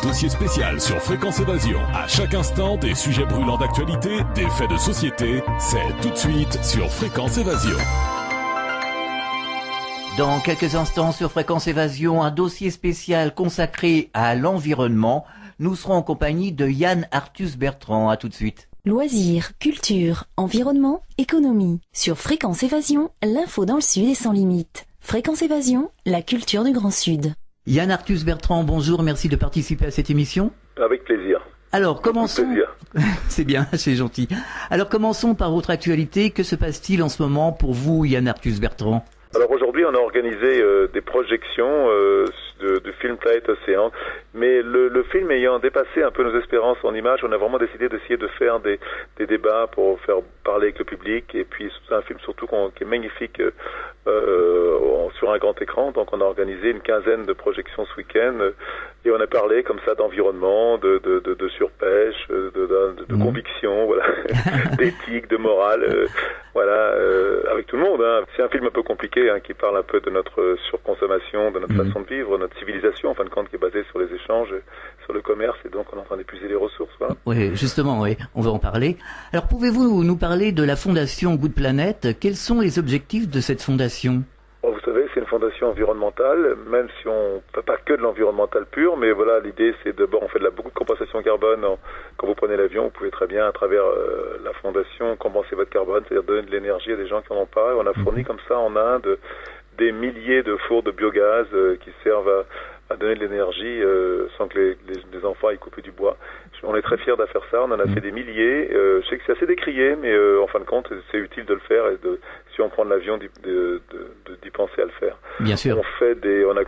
Dossier spécial sur Fréquence Évasion. À chaque instant, des sujets brûlants d'actualité, des faits de société. C'est tout de suite sur Fréquence Évasion. Dans quelques instants sur Fréquence Évasion, un dossier spécial consacré à l'environnement. Nous serons en compagnie de Yann Arthus-Bertrand. À tout de suite. Loisirs, culture, environnement, économie. Sur Fréquence Évasion, l'info dans le Sud est sans limite. Fréquence Évasion, la culture du Grand Sud. Yann Arthus-Bertrand, bonjour, merci de participer à cette émission. Avec plaisir. Alors, commençons... C'est bien, c'est gentil. Alors, commençons par votre actualité. Que se passe-t-il en ce moment pour vous, Yann Arthus-Bertrand ? Alors aujourd'hui, on a organisé des projections du film Planète Océan, mais le film ayant dépassé un peu nos espérances en images, on a vraiment décidé d'essayer de faire des débats pour faire parler avec le public, et puis c'est un film surtout qui est magnifique sur un grand écran, donc on a organisé une quinzaine de projections ce week-end, et on a parlé comme ça d'environnement, de surpêche, de conviction, voilà, d'éthique, de morale, avec tout le monde, hein. C'est un film un peu compliqué, hein, qui parle un peu de notre surconsommation, de notre façon de vivre, notre civilisation, en fin de compte, qui est basée sur les échanges, sur le commerce, et donc on est en train d'épuiser les ressources. Voilà. Oui, justement, oui, on va en parler. Alors, pouvez-vous nous parler de la fondation Good Planet ? Quels sont les objectifs de cette fondation ? Bon, vous savez, c'est une fondation environnementale, même si on ne fait pas que de l'environnemental pur, mais voilà, l'idée c'est d'abord, on fait beaucoup de compensation carbone. Quand vous prenez l'avion, vous pouvez très bien, à travers la fondation, compenser votre carbone, c'est-à-dire donner de l'énergie à des gens qui n'en ont pas. Et on a fourni comme ça en Inde des milliers de fours de biogaz qui servent à donner de l'énergie sans que les enfants aillent couper du bois. On est très fiers de faire ça, on en a fait des milliers. Je sais que c'est assez décrié, mais en fin de compte, c'est utile de le faire et si on prend de l'avion, d'y penser à le faire. Bien sûr.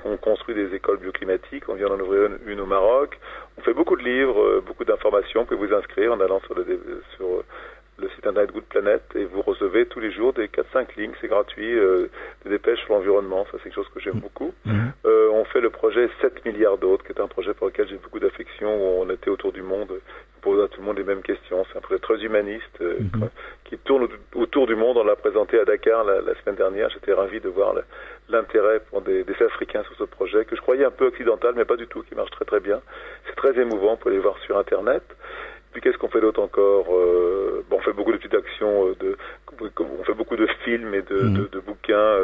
On construit des écoles bioclimatiques, on vient d'en ouvrir une au Maroc. On fait beaucoup de livres, beaucoup d'informations. Vous pouvez vous inscrire en allant sur le site internet Good Planet et vous recevez tous les jours des 4-5 lignes, c'est gratuit, des dépêches sur l'environnement, ça c'est quelque chose que j'aime beaucoup. On fait le projet 7 milliards d'autres, qui est un projet pour lequel j'ai beaucoup d'affection, où on était autour du monde, on pose à tout le monde les mêmes questions. C'est un projet très humaniste qui tourne autour du monde. On l'a présenté à Dakar la semaine dernière, j'étais ravi de voir l'intérêt pour des Africains sur ce projet, que je croyais un peu occidental, mais pas du tout, qui marche très très bien. C'est très émouvant, vous pouvez les voir sur Internet. Puis qu'est-ce qu'on fait d'autre encore ? On fait beaucoup de petites actions, on fait beaucoup de films et de bouquins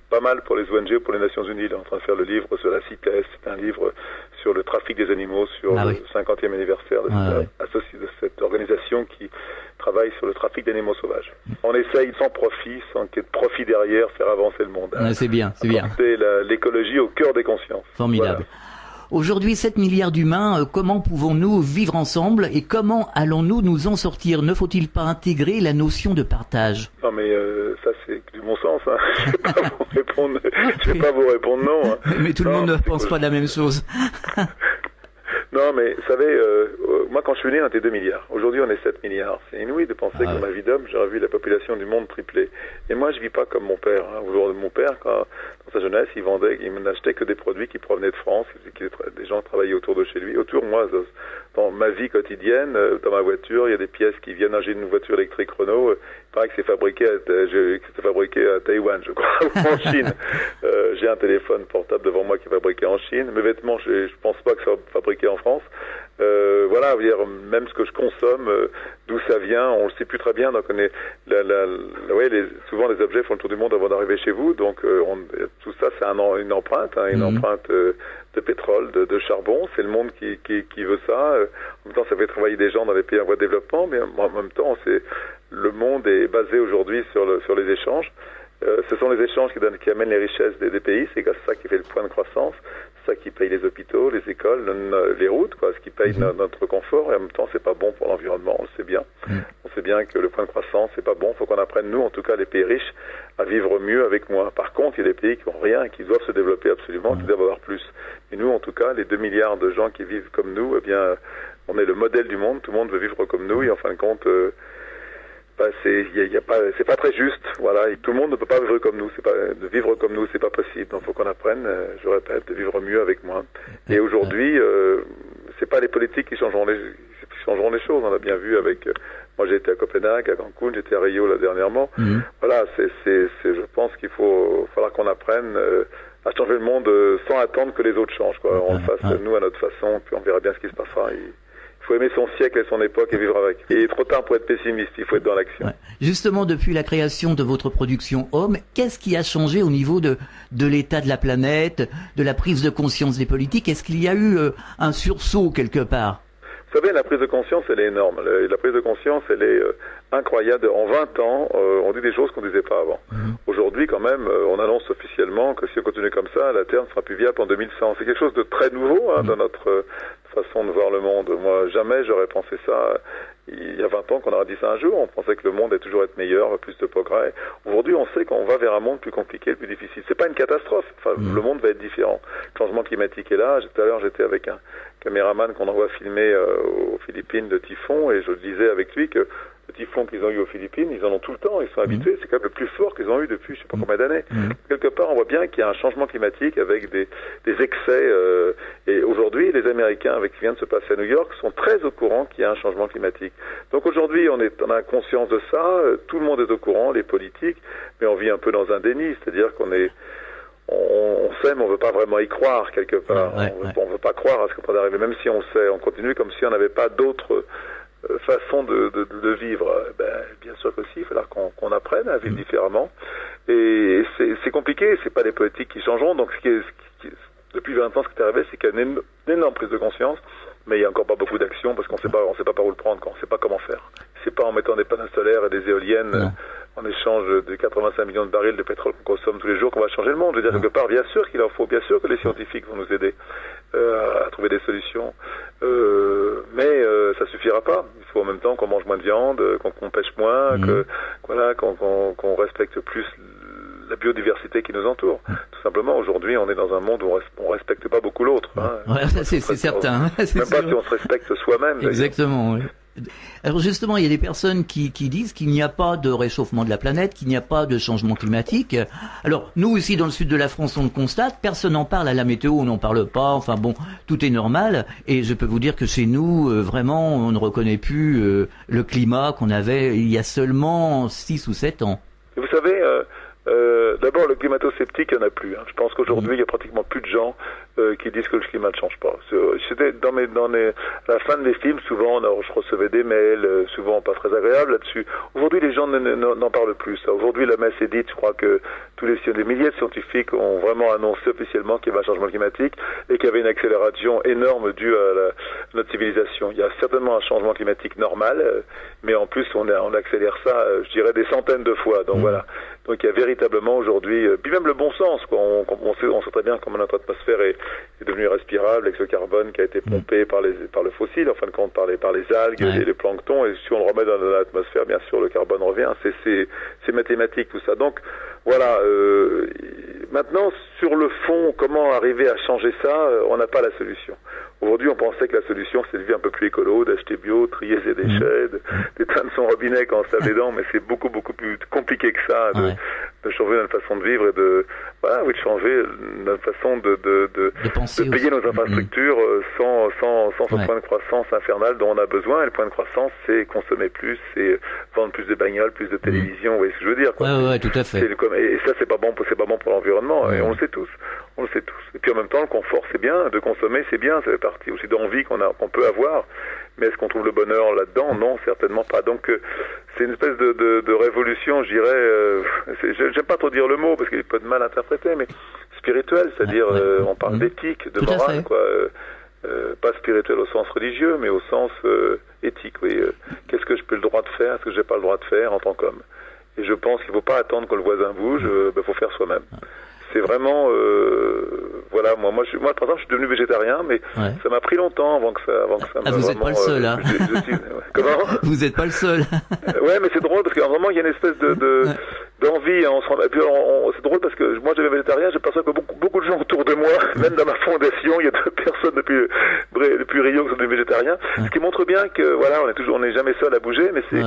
pas mal pour les ONG, pour les Nations Unies. On est en train de faire le livre sur la CITES, c'est un livre sur le trafic des animaux, sur le 50e anniversaire de cette organisation qui travaille sur le trafic d'animaux sauvages. On essaye sans profit, sans qu'il y ait de profit derrière, faire avancer le monde. C'est bien, c'est bien. C'est l'écologie au cœur des consciences. Formidable. Voilà. Aujourd'hui, 7 milliards d'humains, comment pouvons-nous vivre ensemble et comment allons-nous nous en sortir ? Ne faut-il pas intégrer la notion de partage ? Non mais ça c'est du bon sens, hein. Je vais pas vous répondre non. Hein. Mais tout le monde ne pense pas la même chose. Non mais vous savez, moi quand je suis né on était 2 milliards. Aujourd'hui on est 7 milliards. C'est inouï de penser qu'en ma vie d'homme j'aurais vu la population du monde tripler. Et moi je vis pas comme mon père. Hein. Mon père, dans sa jeunesse, il n'achetait que des produits qui provenaient de France, des gens travaillaient autour de chez lui. Autour, moi, dans ma vie quotidienne, dans ma voiture, il y a des pièces qui viennent. J'ai une voiture électrique Renault. Il paraît que c'est fabriqué à Taïwan, je crois, ou en Chine. J'ai un téléphone portable devant moi qui est fabriqué en Chine. Mes vêtements, je pense pas que ça soit fabriqué en France. Voilà, dire, même ce que je consomme, d'où ça vient, on le sait plus très bien. Donc on est, souvent les objets font le tour du monde avant d'arriver chez vous. Donc tout ça, c'est une empreinte, hein, une empreinte de pétrole, de charbon. C'est le monde qui veut ça. En même temps, ça fait travailler des gens dans les pays en voie de développement, mais en même temps, le monde est basé aujourd'hui sur les échanges. Ce sont les échanges qui amènent les richesses des pays. C'est ça qui fait le point de croissance. C'est ça qui paye les hôpitaux, les écoles, les routes, ce qui paye notre confort. Et en même temps, c'est pas bon pour l'environnement. On le sait bien. On sait bien que le point de croissance, c'est pas bon. Il faut qu'on apprenne, nous, en tout cas, les pays riches, à vivre mieux avec moins. Par contre, il y a des pays qui ont rien et qui doivent se développer absolument, qui doivent avoir plus. Et nous, en tout cas, les 2 milliards de gens qui vivent comme nous, eh bien, on est le modèle du monde. Tout le monde veut vivre comme nous. Et en fin de compte, c'est pas très juste, voilà. Et tout le monde ne peut pas vivre comme nous. De vivre comme nous, c'est pas possible. Donc, faut qu'on apprenne, je répète, de vivre mieux avec moins. Et aujourd'hui, c'est pas les politiques qui changeront les choses. On l'a bien vu avec. Moi, j'ai été à Copenhague, à Cancun, j'étais à Rio là dernièrement. Voilà, je pense qu'il falloir qu'on apprenne à changer le monde sans attendre que les autres changent, quoi. On le fasse nous à notre façon, puis on verra bien ce qui se passera. Il faut aimer son siècle et son époque et vivre avec. Il est trop tard pour être pessimiste, il faut être dans l'action. Ouais. Justement, depuis la création de votre production Homme, qu'est-ce qui a changé au niveau de l'état de la planète, de la prise de conscience des politiques? Est-ce qu'il y a eu un sursaut quelque part? Vous savez, la prise de conscience, elle est énorme. La prise de conscience, elle est incroyable. En 20 ans, on dit des choses qu'on ne disait pas avant. Aujourd'hui, quand même, on annonce officiellement que si on continue comme ça, la Terre ne sera plus viable en 2100. C'est quelque chose de très nouveau dans notre façon de voir le monde. Moi, jamais j'aurais pensé ça il y a 20 ans qu'on aurait dit ça un jour. On pensait que le monde allait toujours être meilleur, plus de progrès. Aujourd'hui, on sait qu'on va vers un monde plus compliqué, plus difficile. C'est pas une catastrophe. Enfin, le monde va être différent. Le changement climatique est là. Tout à l'heure, j'étais avec un caméraman qu'on envoie filmer aux Philippines de typhon, et je disais avec lui que le typhon qu'ils ont eu aux Philippines, ils en ont tout le temps, ils sont habitués, c'est quand même le plus fort qu'ils ont eu depuis je sais pas combien d'années. Quelque part, on voit bien qu'il y a un changement climatique avec des excès, et aujourd'hui, les Américains, avec ce qui vient de se passer à New York, sont très au courant qu'il y a un changement climatique. Donc aujourd'hui, on a conscience de ça, tout le monde est au courant, les politiques, mais on vit un peu dans un déni, c'est-à-dire on sait, mais on veut pas vraiment y croire quelque part. On veut pas croire à ce qui peut arriver, même si on sait. On continue comme si on n'avait pas d'autres façons de vivre. Bien sûr que si, il faudra qu'on apprenne à vivre différemment. Et c'est compliqué, c'est pas les politiques qui changeront. Donc depuis 20 ans, ce qui est arrivé, c'est qu'il y a une énorme prise de conscience, mais il y a encore pas beaucoup d'action parce qu'on sait pas par où le prendre, on sait pas comment faire. C'est pas en mettant des panneaux solaires et des éoliennes en échange de 85 millions de barils de pétrole qu'on consomme tous les jours qu'on va changer le monde. Je veux dire, quelque part, bien sûr qu'il en faut, bien sûr que les scientifiques vont nous aider à trouver des solutions, mais ça suffira pas. Il faut en même temps qu'on mange moins de viande, qu'on pêche moins, qu'on respecte plus la biodiversité qui nous entoure. Tout simplement, aujourd'hui, on est dans un monde où on respecte pas beaucoup l'autre. C'est certain. Même pas si on se respecte soi-même. Exactement, oui. Alors justement, il y a des personnes qui disent qu'il n'y a pas de réchauffement de la planète, qu'il n'y a pas de changement climatique. Alors, nous ici dans le sud de la France, on le constate, personne n'en parle à la météo, on n'en parle pas, enfin bon, tout est normal. Et je peux vous dire que chez nous, vraiment, on ne reconnaît plus le climat qu'on avait il y a seulement 6 ou 7 ans. Vous savez, d'abord, le climato-sceptique, il n'y en a plus. Je pense qu'aujourd'hui, il y a pratiquement plus de gens qui disent que le climat ne change pas. C'était à la fin de mes films, souvent, je recevais des mails, souvent pas très agréables là-dessus. Aujourd'hui, les gens n'en parlent plus. Aujourd'hui, la messe est dite. Je crois que des milliers de scientifiques ont vraiment annoncé officiellement qu'il y avait un changement climatique et qu'il y avait une accélération énorme due à notre civilisation. Il y a certainement un changement climatique normal, mais en plus, on accélère ça, je dirais, des centaines de fois. Donc voilà. Donc il y a véritablement aujourd'hui, puis même le bon sens, quoi. On sait très bien comment notre atmosphère est devenue respirable avec ce carbone qui a été pompé par le fossile, en fin de compte par les algues et les planctons, et si on le remet dans l'atmosphère, bien sûr le carbone revient. C'est mathématique tout ça. Donc voilà. Maintenant, sur le fond, comment arriver à changer ça, on n'a pas la solution. Aujourd'hui, on pensait que la solution, c'est de vivre un peu plus écolo, d'acheter bio, trier ses déchets, d'éteindre son robinet quand on se lave les dents, mais c'est beaucoup, beaucoup plus compliqué que ça, de changer notre façon de vivre et de changer notre façon de payer nos infrastructures sans ce point de croissance infernal dont on a besoin. Et le point de croissance, c'est consommer plus, c'est vendre plus de bagnoles, plus de télévision, vous voyez ce que je veux dire, quoi. Ouais, tout à fait. Et ça, c'est pas bon pour l'environnement, et on le sait tous. Et puis en même temps, le confort, c'est bien, de consommer, c'est bien, ça fait partie aussi d'envie qu'on peut avoir. Mais est-ce qu'on trouve le bonheur là-dedans? Non, certainement pas. Donc c'est une espèce de révolution, je dirais, j'aime pas trop dire le mot parce qu'il peut être mal interprété, mais spirituel, c'est-à-dire on parle d'éthique, de morale, quoi. Pas spirituel au sens religieux, mais au sens éthique, oui. Qu'est-ce que je peux le droit de faire, ce que j'ai pas le droit de faire en tant qu'homme? Et je pense qu'il faut pas attendre que le voisin bouge, faut faire soi-même. C'est vraiment, voilà, moi, par exemple, je suis devenu végétarien, mais ça m'a pris longtemps avant que ça me vous n'êtes pas le seul, hein. Comment? Vous n'êtes pas le seul. Ouais, mais c'est drôle parce que vraiment, il y a une espèce d'envie, hein, et puis c'est drôle parce que moi, j'étais végétarien, j'ai l'impression que beaucoup de gens autour de moi, même dans ma fondation, il y a 2 personnes depuis Rio qui sont devenus végétariens, ce qui montre bien que, voilà, on n'est jamais seul à bouger, mais c'est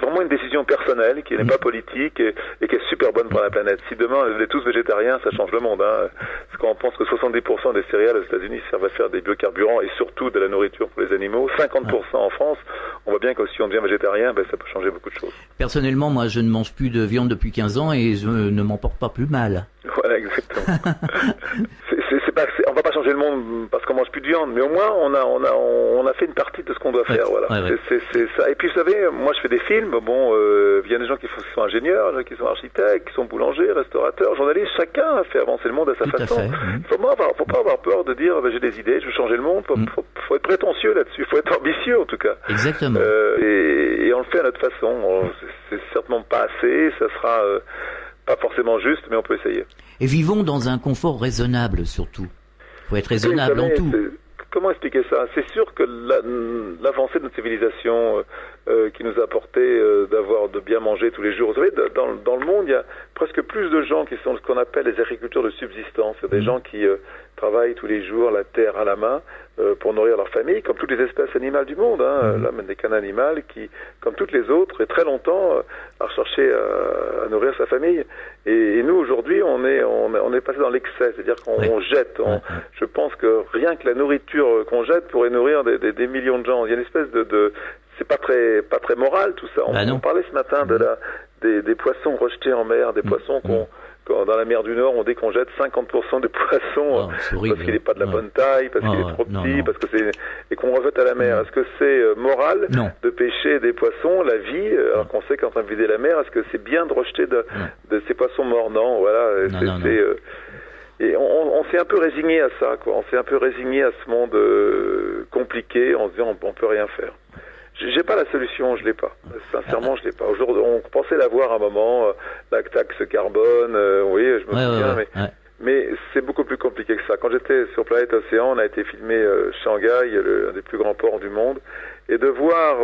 vraiment une décision personnelle qui n'est pas politique et qui est super bonne pour la planète. Si demain, on est tous végétariens, ça change le monde, hein. Parce qu'on pense que 70% des céréales aux États-Unis servent à faire des biocarburants et surtout de la nourriture pour les animaux. 50% en France. On voit bien que si on devient végétarien, ça peut changer beaucoup de choses. Personnellement, moi, je ne mange plus de viande depuis 15 ans et je ne m'en porte pas plus mal. Voilà, exactement. On va pas changer le monde parce qu'on mange plus de viande, mais au moins on a fait une partie de ce qu'on doit faire. Voilà. Ouais. C'est ça. Et puis vous savez, moi je fais des films. Bon, il y a des gens qui sont ingénieurs, des gens qui sont architectes, qui sont boulangers, restaurateurs, journalistes. Chacun fait avancer le monde à sa façon. Faut pas avoir peur de dire j'ai des idées, je veux changer le monde. Faut être prétentieux là-dessus. Faut être ambitieux en tout cas. Exactement. Et on le fait à notre façon. C'est certainement pas assez. Ça sera pas forcément juste, mais on peut essayer. Et vivons dans un confort raisonnable, surtout. Il faut être raisonnable en tout. Comment expliquer ça? C'est sûr que l'avancée de notre civilisation qui nous a apporté de bien manger tous les jours. Vous savez, dans le monde, il y a presque plus de gens qui sont ce qu'on appelle les agriculteurs de subsistance. C'est des gens qui travaillent tous les jours la terre à la main pour nourrir leur famille, comme toutes les espèces animales du monde. L'homme n'est qu'un animal qui, comme toutes les autres, et très longtemps, a recherché à nourrir sa famille. Et nous, aujourd'hui, on est passé dans l'excès, c'est-à-dire qu'on jette. Je pense que rien que la nourriture qu'on jette pourrait nourrir des millions de gens. Il y a une espèce de c'est pas très moral tout ça. On parlait ce matin des poissons rejetés en mer, des poissons dans la mer du Nord, on dit qu'on jette 50% des poissons parce qu'il n'est pas de la bonne taille, parce qu'il est trop petit, parce que et qu'on rejette à la mer. Est-ce que c'est moral de pêcher des poissons, la vie, alors qu'on sait qu'en train de vider la mer, est-ce que c'est bien de rejeter de ces poissons morts? Non, voilà. Et on s'est un peu résigné à ça, quoi. On s'est un peu résigné à ce monde compliqué en se disant on peut rien faire. J'ai pas la solution, je l'ai pas. Sincèrement, je l'ai pas. Aujourd'hui, on pensait l'avoir à un moment, la taxe carbone, oui, je me souviens, mais c'est beaucoup plus compliqué que ça. Quand j'étais sur Planète Océan, on a été filmé Shanghai, un des plus grands ports du monde, et de voir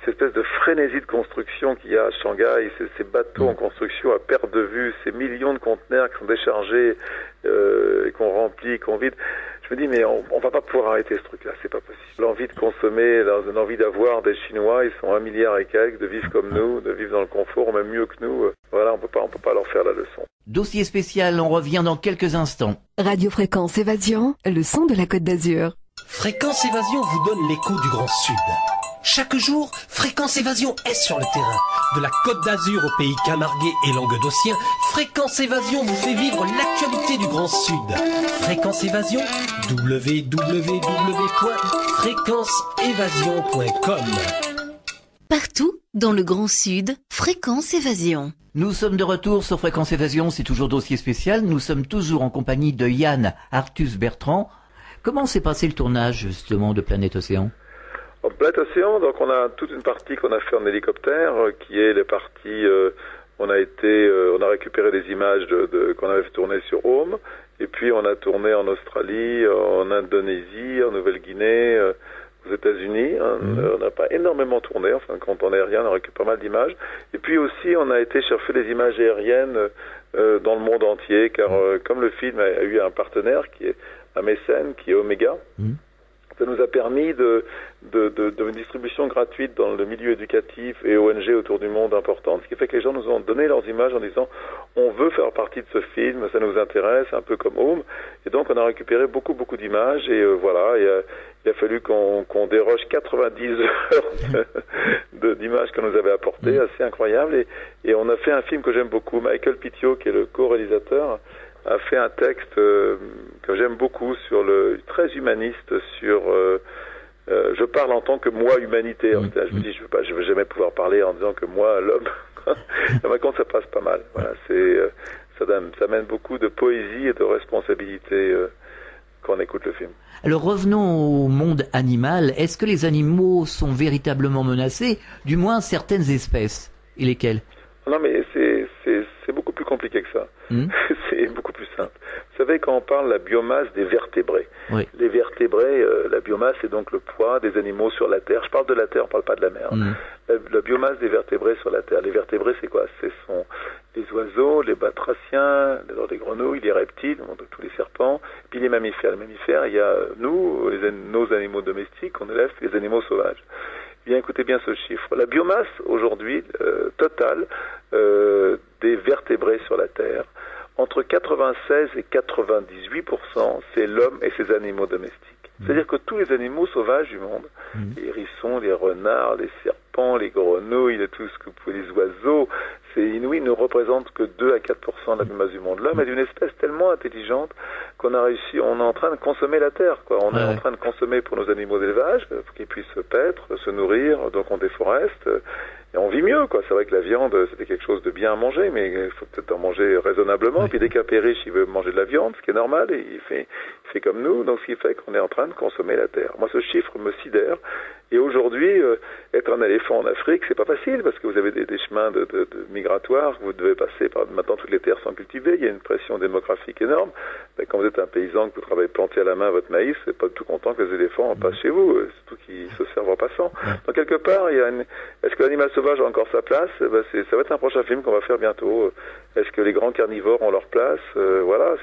cette espèce de frénésie de construction qu'il y a à Shanghai, ces bateaux en construction à perte de vue, ces millions de conteneurs qui sont déchargés et qu'on remplit, qu'on vide. Je me dis, mais on va pas pouvoir arrêter ce truc-là, c'est pas possible. L'envie de consommer, l'envie d'avoir des Chinois, ils sont 1 milliard et quelques, de vivre comme nous, de vivre dans le confort, même mieux que nous. Voilà, on peut pas leur faire la leçon. Dossier spécial, on revient dans quelques instants. Radio Fréquence Évasion, le son de la Côte d'Azur. Fréquence Évasion vous donne l'écho du Grand Sud. Chaque jour, Fréquence Évasion est sur le terrain. De la Côte d'Azur au pays camarguais et languedocien, Fréquence Évasion vous fait vivre l'actualité du Grand Sud. Fréquence Évasion, www.fréquenceévasion.com. Partout dans le Grand Sud, Fréquence Évasion. Nous sommes de retour sur Fréquence Évasion, c'est toujours dossier spécial. Nous sommes toujours en compagnie de Yann Arthus-Bertrand. Comment s'est passé le tournage, justement, de Planète Océan? Planète Océan, donc on a toute une partie qu'on a fait en hélicoptère, qui est les parties, on a récupéré des images qu'on avait tournées sur Home, et puis on a tourné en Australie, en Indonésie, en Nouvelle-Guinée, aux États-Unis. On n'a pas énormément tourné, enfin quand on est aérien, on a récupéré pas mal d'images. Et puis aussi, on a été chercher des images aériennes dans le monde entier, car comme le film a eu un partenaire qui est un mécène, qui est Omega. Ça nous a permis de une distribution gratuite dans le milieu éducatif et ONG autour du monde importante, ce qui fait que les gens nous ont donné leurs images en disant on veut faire partie de ce film, ça nous intéresse, un peu comme Home. Et donc on a récupéré beaucoup d'images et voilà, il a fallu qu'on déroge 90 heures d'images qu'on nous avait apportées, assez incroyable. Et on a fait un film que j'aime beaucoup. Michael Pitio, qui est le co-réalisateur, a fait un texte que j'aime beaucoup, très humaniste sur je parle en tant que moi humanité. Je me dis je veux jamais pouvoir parler en disant que moi l'homme. Mais quand ça passe pas mal. Voilà, ça mène beaucoup de poésie et de responsabilité quand on écoute le film. Alors revenons au monde animal. Est-ce que les animaux sont véritablement menacés, du moins certaines espèces? Et lesquelles? Non, mais c'est beaucoup plus compliqué que ça. C'est beaucoup plus simple. Vous savez, quand on parle de la biomasse des vertébrés, les vertébrés, la biomasse, c'est donc le poids des animaux sur la Terre. Je parle de la Terre, on ne parle pas de la mer. La biomasse des vertébrés sur la Terre. Les vertébrés, c'est quoi? Ce sont les oiseaux, les batraciens, les grenouilles, les reptiles, tous les serpents, puis les mammifères. Les mammifères, il y a nous, nos animaux domestiques, on élève les animaux sauvages. Bien, écoutez bien ce chiffre. La biomasse, aujourd'hui, totale des vertébrés sur la Terre, entre 96 et 98%, c'est l'homme et ses animaux domestiques. C'est-à-dire que tous les animaux sauvages du monde, les hérissons, les renards, les serpents, serpents, les grenouilles, tout ce que vous pouvez, les oiseaux. Ces Inuits ne représentent que 2 à 4% de la biomasse du monde. L'homme est d'une espèce tellement intelligente qu'on a réussi, on est en train de consommer la terre, quoi. On est en train de consommer pour nos animaux d'élevage, pour qu'ils puissent se paître, se nourrir, donc on déforeste. Et on vit mieux, quoi. C'est vrai que la viande, c'était quelque chose de bien à manger, mais il faut peut-être en manger raisonnablement. Oui. Puis dès qu'un pays riche, il veut manger de la viande, ce qui est normal, et il fait comme nous, donc ce qui fait qu'on est en train de consommer la terre. Moi, ce chiffre me sidère. Et aujourd'hui, être un éléphant en Afrique, c'est pas facile, parce que vous avez des chemins de migratoires, vous devez passer par, maintenant toutes les terres sont cultivées, il y a une pression démographique énorme. Mais quand vous êtes un paysan, que vous travaillez planter à la main votre maïs, vous n'êtes pas tout content que les éléphants passent chez vous, surtout qu'ils se servent en passant. Donc quelque part, est-ce que l'animal sauvage a encore sa place? Ça va être un prochain film qu'on va faire bientôt. Est-ce que les grands carnivores ont leur place? Voilà,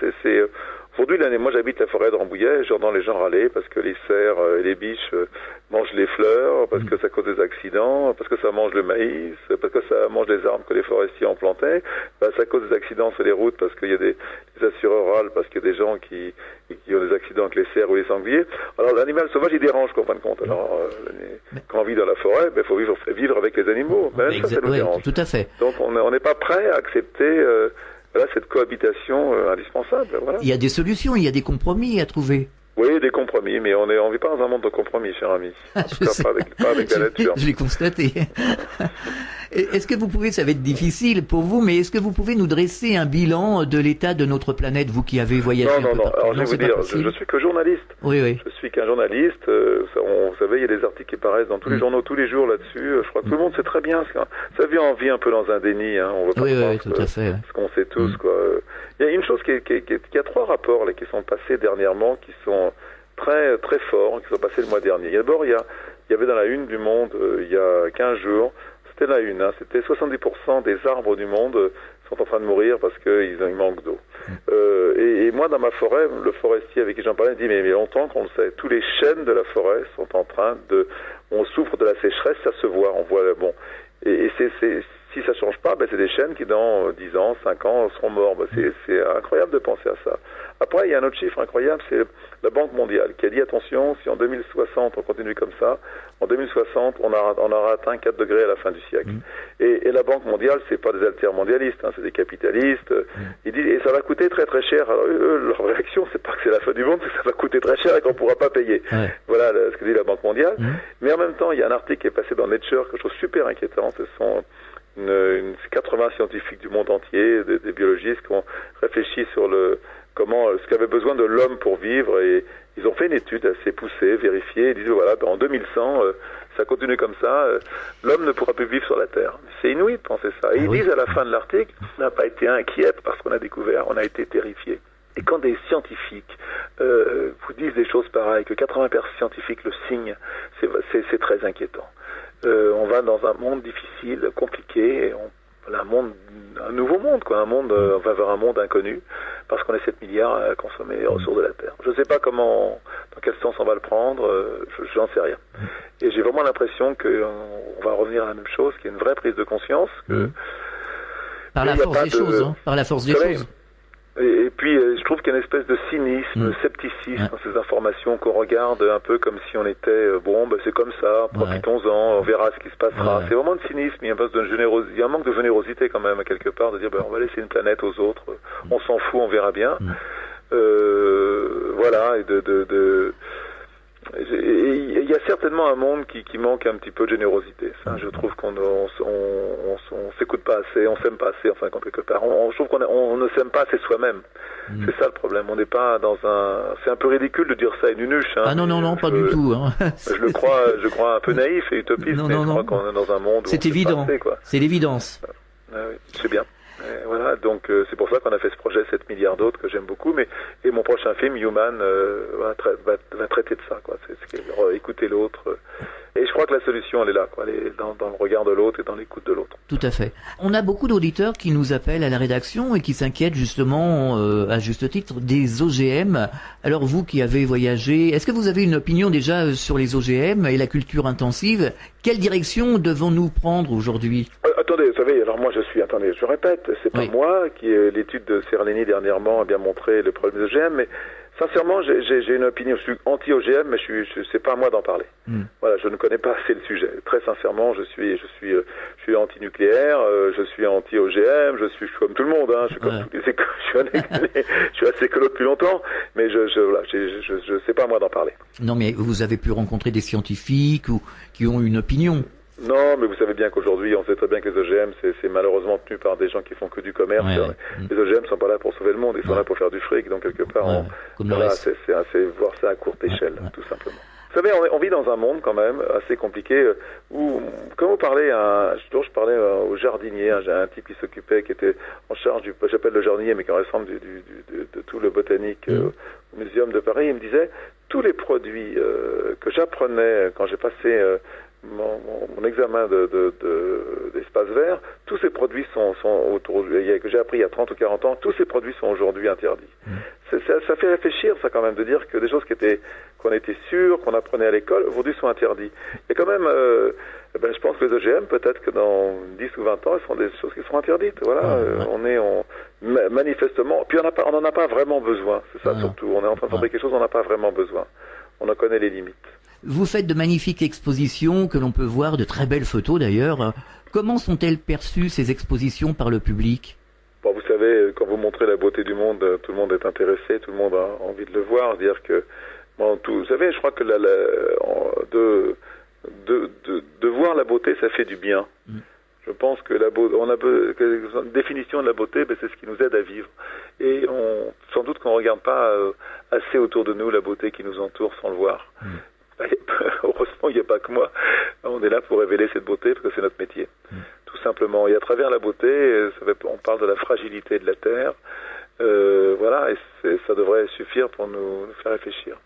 aujourd'hui, moi j'habite la forêt de Rambouillet, j'entends les gens râler parce que les cerfs et les biches mangent les fleurs, parce que ça cause des accidents, parce que ça mange le maïs, parce que ça mange les arbres que les forestiers ont plantés, ça cause des accidents sur les routes parce qu'il y a des assureurs râlent, parce qu'il y a des gens qui ont des accidents avec les cerfs ou les sangliers. Alors l'animal sauvage il dérange, en fin de compte. Alors quand on vit dans la forêt, il faut vivre avec les animaux. Ça nous dérange. Tout à fait. Donc on n'est pas prêt à accepter cette cohabitation indispensable. Voilà. Il y a des solutions, il y a des compromis à trouver. Oui, des compromis, mais on vit pas dans un monde de compromis, cher ami. En tout cas, pas avec la nature. Je l'ai constaté. Est-ce que vous pouvez, ça va être difficile pour vous, mais est-ce que vous pouvez nous dresser un bilan de l'état de notre planète, vous qui avez voyagé un peu partout? Alors, je vais vous dire, je suis que journaliste. Oui. Je suis qu'un journaliste. Vous savez, il y a des articles qui paraissent dans tous les journaux tous les jours là-dessus. Je crois que tout le monde sait très bien. Ça vit un peu dans un déni. Hein. On veut pas oui, tout à fait. Ce qu'on sait tous, quoi. Il y a une chose il y a 3 rapports là, qui sont passés dernièrement, qui sont très très forts, qui sont passés le mois dernier. D'abord, il y avait dans la une du Monde, il y a 15 jours, c'était la une, c'était 70% des arbres du monde sont en train de mourir parce qu'ils manquent d'eau. Et moi, dans ma forêt, le forestier avec qui j'en parlais me dit, mais longtemps qu'on le sait, tous les chênes de la forêt sont en train on souffre de la sécheresse, ça se voit, on voit, bon. Et si ça change pas, c'est des chênes qui dans 10 ans, 5 ans seront morts. C'est incroyable de penser à ça. Après, il y a un autre chiffre incroyable, c'est la Banque mondiale qui a dit, attention, si en 2060 on continue comme ça, en 2060 on aura atteint 4 degrés à la fin du siècle. Et la Banque mondiale, c'est pas des altermondialistes, c'est des capitalistes. Ils disent, et ça va coûter très très cher. Alors eux, leur réaction, c'est pas que c'est la fin du monde, c'est que ça va coûter très cher et qu'on pourra pas payer. Voilà ce que dit la Banque mondiale. Mais en même temps, il y a un article qui est passé dans Nature, quelque chose de super inquiétant, ce sont 80 scientifiques du monde entier, des biologistes qui ont réfléchi sur ce qu'avait besoin de l'homme pour vivre, et ils ont fait une étude assez poussée, vérifiée, ils disent voilà, en 2100, ça continue comme ça, l'homme ne pourra plus vivre sur la Terre. C'est inouï de penser ça. Et ils disent à la fin de l'article, on n'a pas été inquiet parce qu'on a découvert, on a été terrifié. Et quand des scientifiques vous disent des choses pareilles, que 80 scientifiques le signent, c'est très inquiétant. On va dans un monde difficile, compliqué, et un nouveau monde, quoi. On va vers un monde inconnu, parce qu'on est 7 milliards à consommer les ressources de la Terre. Je ne sais pas dans quel sens on va le prendre, j'en sais rien. Et j'ai vraiment l'impression qu'on va revenir à la même chose, qu'il y a une vraie prise de conscience. Par la force des choses, par la force des choses. Et puis, je trouve qu'il y a une espèce de cynisme, scepticisme dans ces informations qu'on regarde un peu comme si on était, c'est comme ça, profitons-en, on verra ce qui se passera. C'est vraiment de cynisme, il y a un manque de générosité quand même, quelque part, de dire, on va laisser une planète aux autres, on s'en fout, on verra bien. Voilà, et il y a certainement un monde qui manque un petit peu de générosité. Ça, je trouve qu'on s'écoute pas assez, on s'aime pas assez, enfin, quelque part. Je trouve qu'on ne s'aime pas assez soi-même. C'est ça le problème. On n'est pas c'est un peu ridicule de dire ça à une nunuche. Hein, non, pas du tout. Hein. Je le crois un peu naïf et utopiste, mais je crois qu'on est dans un monde où c'est évident. C'est l'évidence. Oui, c'est bien. Voilà, donc c'est pour ça qu'on a fait ce projet 7 milliards d'autres que j'aime beaucoup, et mon prochain film Human va traiter de ça, quoi. C'est écouter l'autre, et je crois que la solution elle est là, quoi. Elle est dans le regard de l'autre et dans l'écoute de l'autre. Tout à fait. On a beaucoup d'auditeurs qui nous appellent à la rédaction et qui s'inquiètent justement à juste titre des OGM. Alors vous qui avez voyagé, est-ce que vous avez une opinion déjà sur les OGM et la culture intensive? Quelle direction devons-nous prendre aujourd'hui? Attendez, vous savez, alors moi je répète, c'est pas moi l'étude de Seralini dernièrement a bien montré le problème des OGM, mais Sincèrement, j'ai une opinion. Je suis anti-OGM, mais c'est pas à moi d'en parler. Voilà, je ne connais pas assez le sujet. Très sincèrement, je suis anti-nucléaire, je suis anti-OGM, je suis comme tout le monde. Hein, je suis comme tous les écoles. Je suis assez écolo depuis longtemps, mais je sais pas à moi d'en parler. Non, mais vous avez pu rencontrer des scientifiques ou qui ont une opinion. Non, mais vous savez bien qu'aujourd'hui, on sait très bien que les OGM, c'est malheureusement tenu par des gens qui font que du commerce. Les OGM sont pas là pour sauver le monde, ils sont là pour faire du fric. Donc quelque part, c'est voir ça à courte échelle, tout simplement. Vous savez, on vit dans un monde quand même assez compliqué où, quand vous parlez je parlais au jardinier, j'ai un type qui s'occupait, qui était en charge j'appelle le jardinier, mais qui ressemble de tout le botanique au Muséum de Paris. Il me disait, tous les produits que j'apprenais quand j'ai passé mon examen d'espace vert, tous ces produits sont que j'ai appris il y a 30 ou 40 ans, tous ces produits sont aujourd'hui interdits. Ça fait réfléchir, ça, quand même, de dire que des choses qu'on était sûr, qu'on apprenait à l'école, aujourd'hui sont interdits. Et quand même, je pense que les OGM, peut-être que dans 10 ou 20 ans, elles sont des choses qui seront interdites. Voilà, manifestement, puis on n'en a pas vraiment besoin, c'est ça surtout. On est en train de fabriquer quelque chose, on n'en a pas vraiment besoin. On en connaît les limites. Vous faites de magnifiques expositions que l'on peut voir, de très belles photos d'ailleurs. Comment sont-elles perçues, ces expositions, par le public ? Bon, vous savez, quand vous montrez la beauté du monde, tout le monde est intéressé, tout le monde a envie de le voir. Dire que, vous savez, je crois que de voir la beauté, ça fait du bien. Je pense que la définition de la beauté, c'est ce qui nous aide à vivre. Et sans doute qu'on ne regarde pas assez autour de nous la beauté qui nous entoure sans le voir. Heureusement, il n'y a pas que moi. On est là pour révéler cette beauté parce que c'est notre métier, tout simplement. Et à travers la beauté, on parle de la fragilité de la Terre. Voilà, et ça devrait suffire pour nous faire réfléchir.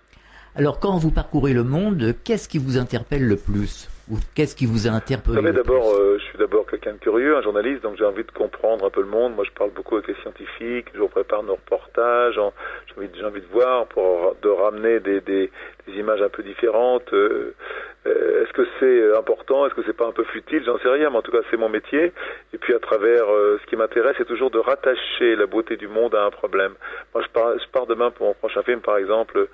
Alors, quand vous parcourez le monde, qu'est-ce qui vous interpelle le plus ? Ou qu'est-ce qui vous a interpellé ? Vous savez, je suis d'abord quelqu'un de curieux, un journaliste, donc j'ai envie de comprendre un peu le monde. Moi, je parle beaucoup avec les scientifiques, je prépare nos reportages, j'ai envie de voir, de ramener des images un peu différentes. Est-ce que c'est important ? Est-ce que c'est pas un peu futile ? J'en sais rien, mais en tout cas, c'est mon métier. Et puis, à travers, ce qui m'intéresse, c'est toujours de rattacher la beauté du monde à un problème. Moi, je pars demain pour mon prochain film, par exemple,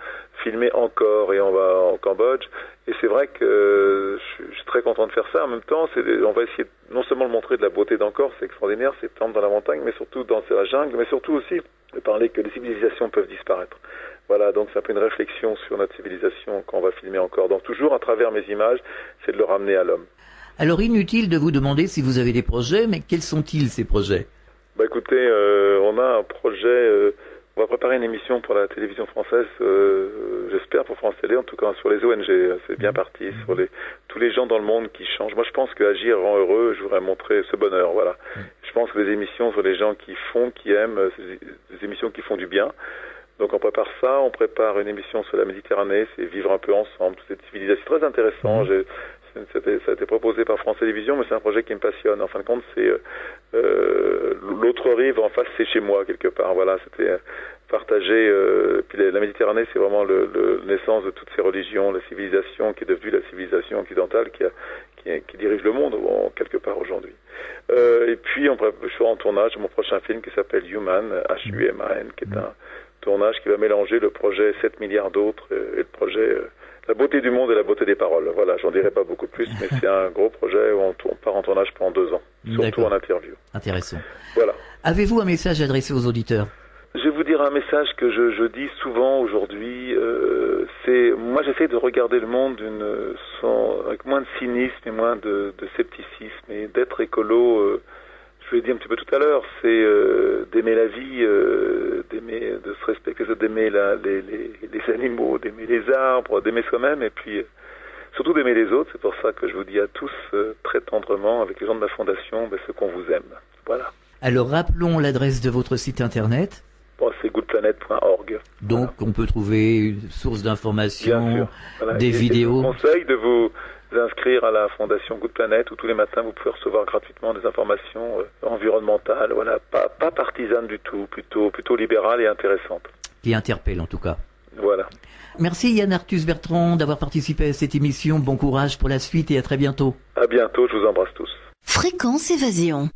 filmer Angkor, et on va en Cambodge. Et c'est vrai que je suis très content de faire ça. En même temps, on va essayer non seulement de montrer de la beauté d'Angkor, c'est extraordinaire, c'est temple dans la montagne, mais surtout dans la jungle, mais surtout aussi de parler que les civilisations peuvent disparaître. Voilà, donc c'est un peu une réflexion sur notre civilisation quand on va filmer Angkor. Donc toujours à travers mes images, c'est de le ramener à l'homme. Alors inutile de vous demander si vous avez des projets, mais quels sont-ils ces projets ? Écoutez, on a un projet... on va préparer une émission pour la télévision française, j'espère pour France Télé, en tout cas sur les ONG. C'est bien parti, sur tous les gens dans le monde qui changent. Moi, je pense qu'agir rend heureux. Je voudrais montrer ce bonheur. Voilà. Je pense que les émissions sur les gens qui aiment, des émissions qui font du bien. Donc on prépare ça. On prépare une émission sur la Méditerranée. C'est vivre un peu ensemble, toute cette civilisation. C'est très intéressant. Ça a été proposé par France Télévisions, mais c'est un projet qui me passionne. En fin de compte, c'est l'autre rive en face, c'est chez moi quelque part. Voilà, c'était partagé. Puis la Méditerranée, c'est vraiment le naissance de toutes ces religions, la civilisation qui est devenue la civilisation occidentale qui dirige le monde quelque part aujourd'hui. Et puis, je suis en tournage de mon prochain film qui s'appelle Human, Human, qui est un tournage qui va mélanger le projet 7 milliards d'autres et le projet la beauté du monde et la beauté des paroles. Voilà, j'en dirai pas beaucoup plus, mais c'est un gros projet où on part en tournage pendant 2 ans, surtout en interview. Intéressant. Voilà. Avez-vous un message adressé aux auditeurs ? Je vais vous dire un message que je dis souvent aujourd'hui. Moi, j'essaie de regarder le monde avec moins de cynisme et moins de scepticisme, et d'être écolo. Je l'ai dit un petit peu tout à l'heure, c'est d'aimer la vie, de se respecter, d'aimer les animaux, d'aimer les arbres, d'aimer soi-même, et puis surtout d'aimer les autres. C'est pour ça que je vous dis à tous très tendrement, avec les gens de ma fondation, ce qu'on vous aime. Voilà. Alors rappelons l'adresse de votre site internet. C'est goodplanet.org. Donc on peut trouver une source d'informations, voilà. Des vidéos. Je vous conseille de vous inscrire à la fondation Good Planet, où tous les matins vous pouvez recevoir gratuitement des informations environnementales, voilà, pas partisanes du tout, plutôt libérales et intéressantes. Qui interpellent en tout cas. Voilà. Merci Yann Arthus Bertrand d'avoir participé à cette émission. Bon courage pour la suite et à très bientôt. À bientôt, je vous embrasse tous. Fréquence Évasion.